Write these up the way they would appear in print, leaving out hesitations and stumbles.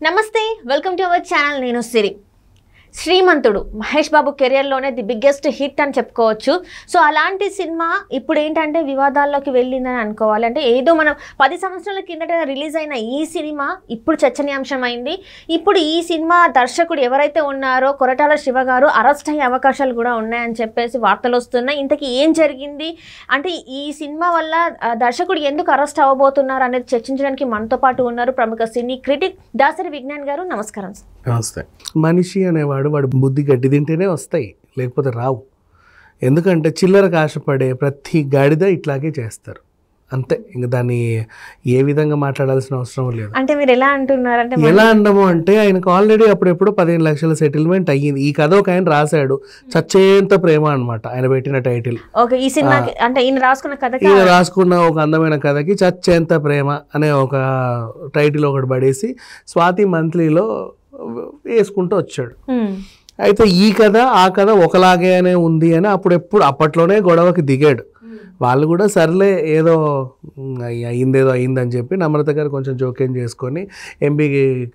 నమస్తే welcome to our channel నేను సిరి శ్రీమంతుడు Mahesh Babu కెరియర్లోనే the biggest hit అని చెప్పుకోవచ్చు. సో అలాంటి సినిమా ఇప్పుడు ఏంటంటే వివాదాల్లోకి వెళ్ళిందని అనుకోవాలి. అంటే ఏదో మనం 10 సంవత్సరాల కిందట రిలీజ్ అయిన ఈ సినిమా ఇప్పుడు చర్చనీయాంశమైంది. ఇప్పుడు ఈ సినిమా దర్శకుడు ఎవరైతే ఉన్నారో కొరటాల శివ గారు అరెస్ట్ అయ్యే అవకాశాలు కూడా ఉన్నాయని చెప్పేసి వార్తలు వస్తున్నాయి. ఇంతకీ ఏం జరిగింది, అంటే ఈ సినిమా వల్ల దర్శకుడు ఎందుకు అరెస్ట్ అవ్వబోతున్నారు అనేది చర్చించడానికి మనతో పాటు ఉన్నారు ప్రముఖ సినీ క్రిటిక్ దాసరి విజ్ఞాన్ గారు. నమస్కారం. నమస్తే. మనిషి అనేవాడు వాడు బుద్ధి గడ్డి తింటేనే వస్తాయి, లేకపోతే రావు. ఎందుకంటే చిల్లరకు ఆశపడే ప్రతి గాడిద ఇట్లాగే చేస్తారు, అంతే. ఇంక దాన్ని ఏ విధంగా మాట్లాడాల్సిన అవసరం లేదు. అంటే మీరు ఎలా అంటున్నారంటే, ఎలా అన్నాము అంటే ఆయనకు ఆల్రెడీ అప్పుడెప్పుడు 15 లక్షల సెటిల్మెంట్ అయ్యింది. ఈ కథ ఒక ఆయన రాశాడు, చచ్చేంత ప్రేమ అనమాట ఆయన పెట్టిన టైటిల్. ఈ సినిమాకి అంటే ఈయన రాసుకున్న కథకి, ఈయన రాసుకున్న ఒక అందమైన కథకి చచ్చేంత ప్రేమ అనే ఒక టైటిల్ ఒకటి పడేసి స్వాతి మంత్లీలో వేసుకుంటూ వచ్చాడు. అయితే ఈ కథ ఆ కథ ఒకలాగే ఉంది అని అప్పట్లోనే గొడవకి దిగాడు. వాళ్ళు కూడా సర్లే ఏదో అయిందని చెప్పి నమ్రత గారు కొంచెం జోక్యం చేసుకొని MB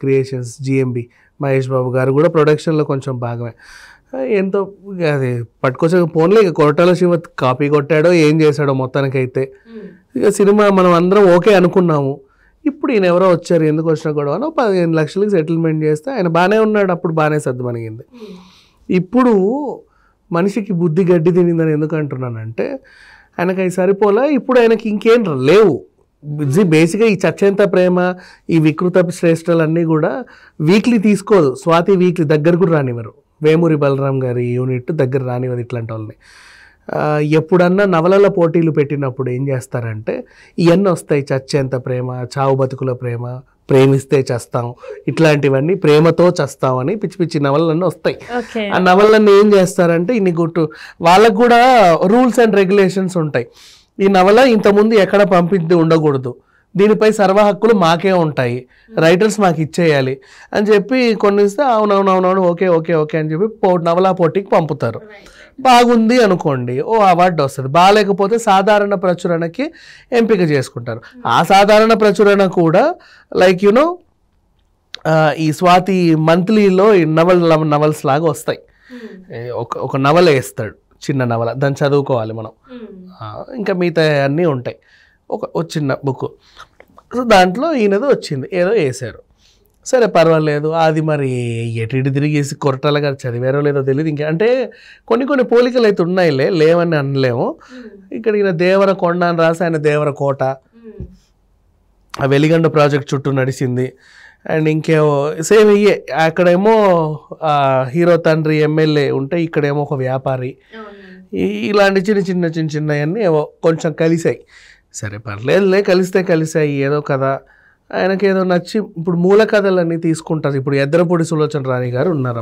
creations GMB Mahesh Babu గారు కూడా ప్రొడక్షన్లో కొంచెం భాగమే. ఎంతో అది పట్టుకొచ్చే ఫోన్లో ఇక కొరటాల శివ కాపీ కొట్టాడో ఏం చేశాడో మొత్తానికైతే ఇక సినిమా మనం అందరం ఓకే అనుకున్నాము. ఇప్పుడు ఈయన ఎవరో వచ్చారు, ఎందుకు వచ్చిన గొడవనో 15 లక్షలకి సెటిల్మెంట్ చేస్తే ఆయన బాగానే ఉన్నాడు, అప్పుడు బాగానే సర్దుమణిగింది. ఇప్పుడు మనిషికి బుద్ధి గడ్డి తినిందని ఎందుకు అంటున్నానంటే ఆయనకి అవి సరిపోలే. ఇప్పుడు ఆయనకి ఇంకేం లేవు. బేసిక్గా ఈ చచ్చేంత ప్రేమ, ఈ వికృత శ్రేష్టలన్నీ కూడా వీక్లీ తీసుకోదు స్వాతి, వీక్లీ దగ్గర కూడా రానివ్వరు. వేమూరి బలరాం గారి యూనిట్ దగ్గర రానివ్వదు ఇట్లాంటి వాళ్ళని. ఎప్పుడన్నా నవలల పోటీలు పెట్టినప్పుడు ఏం చేస్తారంటే ఇవన్నీ వస్తాయి, చచ్చేంత ప్రేమ, చావు బతుకుల ప్రేమ, ప్రేమిస్తే చస్తాం, ఇట్లాంటివన్నీ ప్రేమతో చస్తాం అని పిచ్చి పిచ్చి నవలలన్నీ వస్తాయి. ఆ నవలన్నీ ఏం చేస్తారంటే ఇన్ని వాళ్ళకు కూడా రూల్స్ అండ్ రెగ్యులేషన్స్ ఉంటాయి. ఈ నవల ఇంతకుముందు ఎక్కడ పంపించి ఉండకూడదు, దీనిపై సర్వ హక్కులు మాకే ఉంటాయి, రైటర్స్ మాకు ఇచ్చేయాలి అని చెప్పి కొన్ని ఇస్తే అవునవునవునవును ఓకే ఓకే ఓకే అని చెప్పి నవలా పోటీకి పంపుతారు. బాగుంది అనుకోండి, అవార్డు వస్తుంది. బాగాలేకపోతే సాధారణ ప్రచురణకి ఎంపిక చేసుకుంటారు. ఆ సాధారణ ప్రచురణ కూడా లైక్ ఈ స్వాతి మంత్లీలో నవల్స్ లాగా వస్తాయి. ఒక నవల వేస్తాడు, చిన్న నవల, దాన్ని చదువుకోవాలి మనం. ఇంకా మిగతా అన్నీ ఉంటాయి, ఒక చిన్న బుక్. సో దాంట్లో ఈయనది వచ్చింది, ఏదో వేసారు, సరే పర్వాలేదు. అది మరి ఎటు తిరిగేసి కొరటాల గారు చదివారో లేదో తెలియదు. ఇంకా అంటే కొన్ని పోలికలు అయితే ఉన్నాయిలే, లేవని అనలేము. ఇక్కడ ఈయన దేవర కొండ అని రాసి ఆయన దేవర కోట, ఆ వెలిగండ ప్రాజెక్ట్ చుట్టూ నడిచింది. అండ్ ఇంకేమో సేమ్ ఇయ్యే, అక్కడేమో హీరో తండ్రి ఎమ్మెల్యే ఉంటే ఇక్కడేమో ఒక వ్యాపారి. ఇలాంటి చిన్న చిన్నవన్నీ ఏవో కొంచెం కలిసాయి. సరే పర్లేదులే, కలిసాయి ఏదో కదా. ఆయనకేదో నచ్చి ఇప్పుడు మూల కథలన్నీ తీసుకుంటారు. ఇప్పుడు ఎద్దరపూడి సులోచన రాణి గారు ఉన్నారు,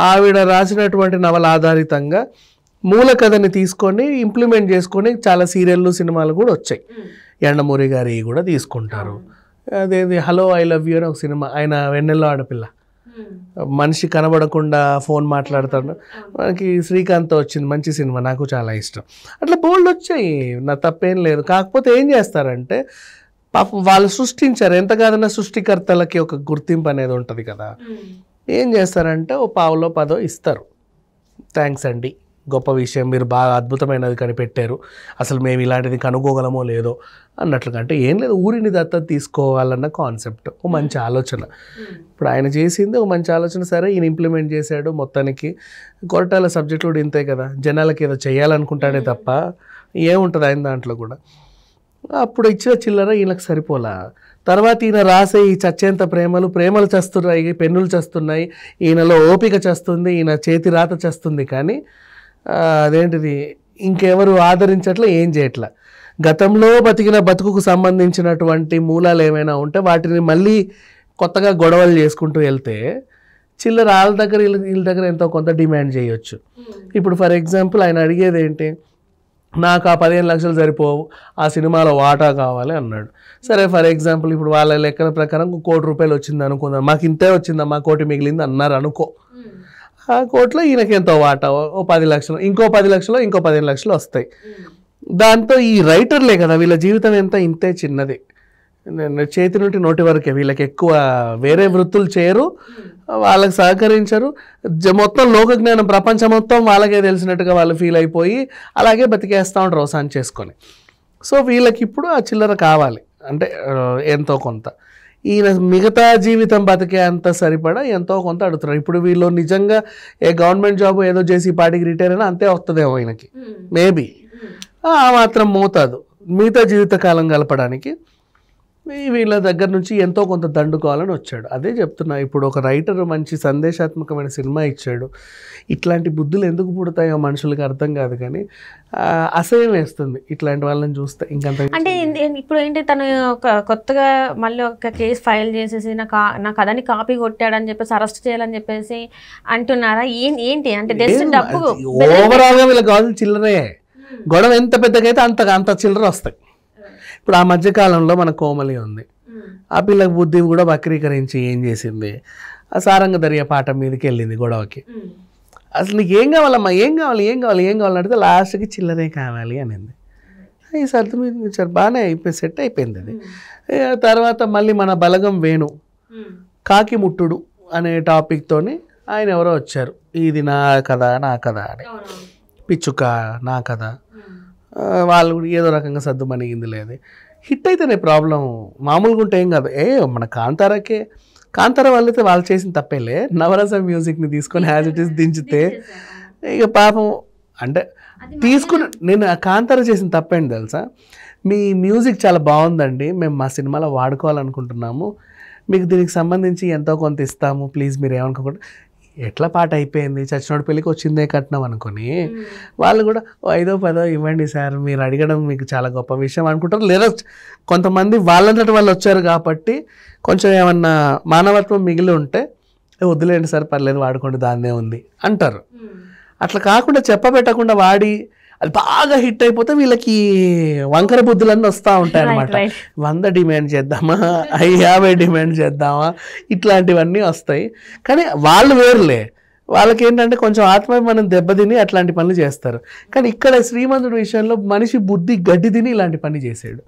ఆవిడ రాసినటువంటి నవల ఆధారితంగా మూల కథని తీసుకొని ఇంప్లిమెంట్ చేసుకొని చాలా సీరియళ్ళు సినిమాలు కూడా వచ్చాయి. యండమూరి గారి కూడా తీసుకుంటారు. అదేది హలో ఐ లవ్ యూ అని ఒక సినిమా, ఆయన వెన్నెల్లో ఆడపిల్ల, మనిషి కనబడకుండా ఫోన్ మాట్లాడతాడు, మనకి శ్రీకాంత్ వచ్చింది, మంచి సినిమా, నాకు చాలా ఇష్టం. అట్లా బోల్డ్ వచ్చాయి, నా తప్పేం లేదు. కాకపోతే ఏం చేస్తారంటే పాపం వాళ్ళు సృష్టించారు, ఎంత కాదన్నా సృష్టికర్తలకి ఒక గుర్తింపు అనేది ఉంటుంది కదా. ఏం చేస్తారంటే ఓ పావులో 10 ఇస్తారు, థ్యాంక్స్ అండి, గొప్ప విషయం, మీరు బాగా అద్భుతమైనది కనిపెట్టారు, అసలు మేము ఇలాంటిది కనుగోగలమో లేదో అన్నట్లుగా. అంటే ఏం లేదు, ఊరిని దత్తత తీసుకోవాలన్న కాన్సెప్ట్, ఒక మంచి ఆలోచన. ఇప్పుడు ఆయన చేసింది ఒక మంచి ఆలోచన, సరే ఈయన ఇంప్లిమెంట్ చేశాడు. మొత్తానికి కొరటాల సబ్జెక్ట్ కూడా ఇంతే కదా, జనాలకి ఏదో చేయాలనుకుంటాడే తప్ప ఏముంటుంది ఆయన దాంట్లో కూడా. అప్పుడు ఇచ్చిన చిల్లర ఈయనకు సరిపోలా. తర్వాత ఈయన రాసే ఈ చచ్చేంత ప్రేమలు చస్తున్నాయి, పెన్నులు చస్తున్నాయి, ఈయనలో ఓపిక చస్తుంది, ఈయన చేతి రాత చస్తుంది. కానీ అదేంటిది ఇంకెవరు ఆదరించట్లే, ఏం చేయట్లా. గతంలో బతికిన బతుకుకు సంబంధించినటువంటి మూలాలు ఏమైనా ఉంటే వాటిని మళ్ళీ కొత్తగా గొడవలు చేసుకుంటూ వెళ్తే చిల్లర వాళ్ళ దగ్గర వీళ్ళ దగ్గర ఎంతో కొంత డిమాండ్ చేయొచ్చు. ఇప్పుడు ఫర్ ఎగ్జాంపుల్ ఆయన అడిగేది ఏంటి, నాకు ఆ 15 లక్షలు సరిపోవు, ఆ సినిమాలో వాటా కావాలి అన్నాడు. సరే ఫర్ ఎగ్జాంపుల్ ఇప్పుడు వాళ్ళ లెక్కల ప్రకారం 1 కోటి రూపాయలు వచ్చింది అనుకుందాం, మాకు ఇంతే వచ్చిందా, మా కోటి మిగిలింది అన్నారు అనుకో. ఆ కోట్లో ఈయనకి ఎంతో వాటా, ఓ 10 లక్షలు, ఇంకో 10 లక్షలు, ఇంకో 15 లక్షలు వస్తాయి. దాంతో ఈ రైటర్లే కదా, వీళ్ళ జీవితం ఎంత ఇంతే చిన్నది. చేతి నుండి నోటి వరకే, వీళ్ళకి ఎక్కువ వేరే వృత్తులు చేయరు, వాళ్ళకి సహకరించరు, మొత్తం లోకజ్ఞానం ప్రపంచం మొత్తం వాళ్ళకే తెలిసినట్టుగా వాళ్ళు ఫీల్ అయిపోయి అలాగే బతికేస్తూ ఉంటారు అవసానం చేసుకొని. సో వీళ్ళకి ఇప్పుడు ఆ చిల్లర కావాలి, అంటే ఎంతో కొంత. ఈయన మిగతా జీవితం బతికే అంత సరిపడా ఎంతో కొంత అడుగుతున్నారు. ఇప్పుడు వీళ్ళు నిజంగా ఏ గవర్నమెంట్ జాబ్ ఏదో చేసి పార్టీకి రిటైర్ అయినా అంతే వస్తుందేమో ఈయనకి, మేబీ ఆ మాత్రం మోతాదు మిగతా జీవితకాలం గలపడానికి వీళ్ళ దగ్గర నుంచి ఎంతో కొంత దండుకోవాలని వచ్చాడు. అదే చెప్తున్నా, ఇప్పుడు ఒక రైటర్ మంచి సందేశాత్మకమైన సినిమా ఇచ్చాడు, ఇట్లాంటి బుద్ధులు ఎందుకు పుడతాయో మనుషులకి అర్థం కాదు, కానీ అసహ్యం వేస్తుంది ఇట్లాంటి వాళ్ళని చూస్తే. ఇంకంత అంటే ఇప్పుడు ఏంటి, తను ఒక కొత్తగా మళ్ళీ ఒక కేసు ఫైల్ చేసేసి నా కథని కాపీ కొట్టాడని చెప్పేసి అరెస్ట్ చేయాలని చెప్పేసి అంటున్నారా ఏంటి? అంటే డబ్బు ఓవరాల్గా వీళ్ళకి కావాల్సిన చిల్లరే, గొడవ ఎంత పెద్దగైతే అంత చిల్లర వస్తాయి. ఇప్పుడు ఆ మధ్యకాలంలో మన కోమలి ఉంది, ఆ పిల్లకి బుద్ధి కూడా వక్రీకరించి ఏం చేసింది, ఆ సారంగ దర్యా పాఠం మీదకి వెళ్ళింది గొడవకి. అసలు నీకు ఏం కావాలమ్మా, ఏం కావాలి అడిగితే లాస్ట్కి చిల్లరే కావాలి అనింది. ఈ సర్దు మీద ఇచ్చారు, బాగానే సెట్ అయిపోయింది అది. తర్వాత మళ్ళీ మన బలగం వేణు కాకి ముట్టుడు అనే టాపిక్తోని ఆయన ఎవరో వచ్చారు, ఇది నా కథ అని, పిచ్చుక నా కథ, వాళ్ళు ఏదో రకంగా సర్దు మణిగింది లేదు. హిట్ అయితేనే ప్రాబ్లం, మామూలుగా ఉంటే ఏం కాదు. మన కాంతార వాళ్ళైతే వాళ్ళు చేసిన తప్పేలే, నవరస మ్యూజిక్ని తీసుకొని యాజ్ ఇట్ ఈస్ దించితే ఇక పాపం. అంటే తీసుకుని నేను కాంతార చేసిన తప్పేంటి తెలుసా, మీ మ్యూజిక్ చాలా బాగుందండి, మేము మా సినిమాలో వాడుకోవాలనుకుంటున్నాము, మీకు దీనికి సంబంధించి ఎంతో కొంత ఇస్తాము, ప్లీజ్ మీరు ఏమనుకోకుండా. ఎట్లా పాట అయిపోయింది, చచ్చినోడి పెళ్ళికి వచ్చిందే కట్నం అనుకుని వాళ్ళు కూడా 5-10 ఇవ్వండి సార్, మీరు అడగడం మీకు చాలా గొప్ప విషయం అనుకుంటారు. లేదా కొంతమంది వాళ్ళంతటి వాళ్ళు వచ్చారు కాబట్టి కొంచెం ఏమన్నా మానవత్వం మిగిలి ఉంటే వద్దులేండి సార్ పర్లేదు వాడుకోండి దాన్నే ఉంది అంటారు. అట్లా కాకుండా చెప్పబెట్టకుండా వాడి అది బాగా హిట్ అయిపోతే వీళ్ళకి వంకర బుద్ధులన్నీ వస్తూ ఉంటాయి అన్నమాట. 100 డిమాండ్ చేద్దామా, 50 డిమాండ్ చేద్దామా, ఇట్లాంటివన్నీ వస్తాయి. కానీ వాళ్ళు వేరులే, వాళ్ళకి ఏంటంటే కొంచెం ఆత్మాభిమానం దెబ్బతిని అట్లాంటి పనులు చేస్తారు. కానీ ఇక్కడ శ్రీమంతుడి విషయంలో మనిషి బుద్ధి గడ్డి తిని ఇలాంటి పని చేసాడు.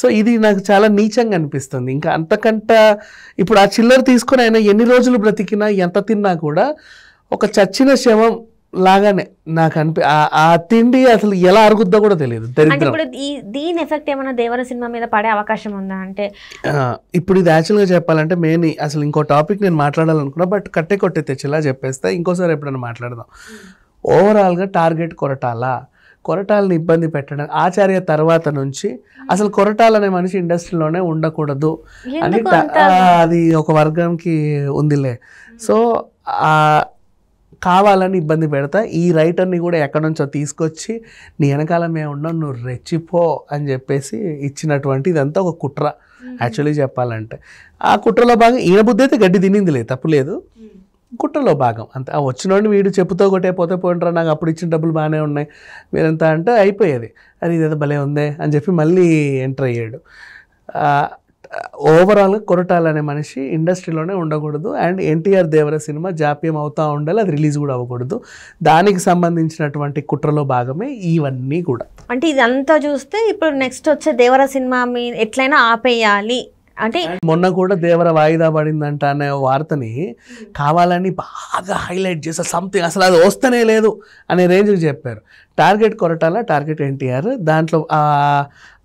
సో ఇది నాకు చాలా నీచంగా అనిపిస్తుంది. ఇంకా అంతకంట ఇప్పుడు ఆ చిల్లర తీసుకొని ఆయన ఎన్ని రోజులు బ్రతికినా ఎంత తిన్నా కూడా ఒక చచ్చిన శవం లాగానే నాకు ఆ తిండి అసలు ఎలా అరుగుద్దో కూడా తెలియదు. దీని ఎఫెక్ట్ ఏమైనా దేవర సినిమా మీద పడే అవకాశం ఉందా? అంటే ఇప్పుడు ఇది యాక్చువల్గా చెప్పాలంటే మెయిన్ అసలు ఇంకో టాపిక్ నేను మాట్లాడాలనుకున్నా, బట్ కొట్టే తెచ్చేలా చెప్పేస్తే ఇంకోసారి ఎప్పుడైనా మాట్లాడదాం. ఓవరాల్గా టార్గెట్ కొరటాలని ఇబ్బంది పెట్టడం, ఆచార్య తర్వాత నుంచి అసలు కొరటాలనే మనిషి ఇండస్ట్రీలోనే ఉండకూడదు అని అది ఒక వర్గంకి ఉందిలే. సో కావాలని ఇబ్బంది పెడతా, ఈ రైటర్ని కూడా ఎక్కడి నుంచో తీసుకొచ్చి నీ వెనకాల మేము ఉన్నాం నువ్వు రెచ్చిపో అని చెప్పేసి ఇచ్చినటువంటి ఇదంతా ఒక కుట్ర యాక్చువల్లీ చెప్పాలంటే. ఆ కుట్రలో భాగం ఈయన బుద్ధి అయితే గడ్డి తినిందిలే, తప్పులేదు, కుట్రలో భాగం అంతే. ఆ వచ్చినోడిని వీడు చెప్పుతో కొట్టే పోయింటారా, నాకు అప్పుడు ఇచ్చిన డబ్బులు బాగానే ఉన్నాయి మీరంతా అంటే అయిపోయేది. అది ఇదేదో భలే ఉందే అని చెప్పి మళ్ళీ ఎంటర్ అయ్యాడు. ఓవరాల్గా కొరటాలనే మనిషి ఇండస్ట్రీలోనే ఉండకూడదు. అండ్ ఎన్టీఆర్ దేవర సినిమా జాప్యం అవుతూ ఉండాలి, అది రిలీజ్ కూడా అవ్వకూడదు. దానికి సంబంధించినటువంటి కుట్రలో భాగమే ఇవన్నీ కూడా. అంటే ఇదంతా చూస్తే ఇప్పుడు నెక్స్ట్ వచ్చే దేవర సినిమా ఎట్లయినా ఆపేయాలి అంటే. మొన్న కూడా దేవర వాయిదా పడిందంట అనే వార్తని కావాలని బాగా హైలైట్ చేసే సంథింగ్ అసలు అది వస్తేనే లేదు అనే రేంజ్కి చెప్పారు. టార్గెట్ కొరటాల, టార్గెట్ ఎన్టీఆర్, దాంట్లో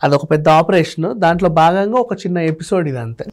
అదొక పెద్ద ఆపరేషన్, దాంట్లో భాగంగా ఒక చిన్న ఎపిసోడ్ ఇది అంతే.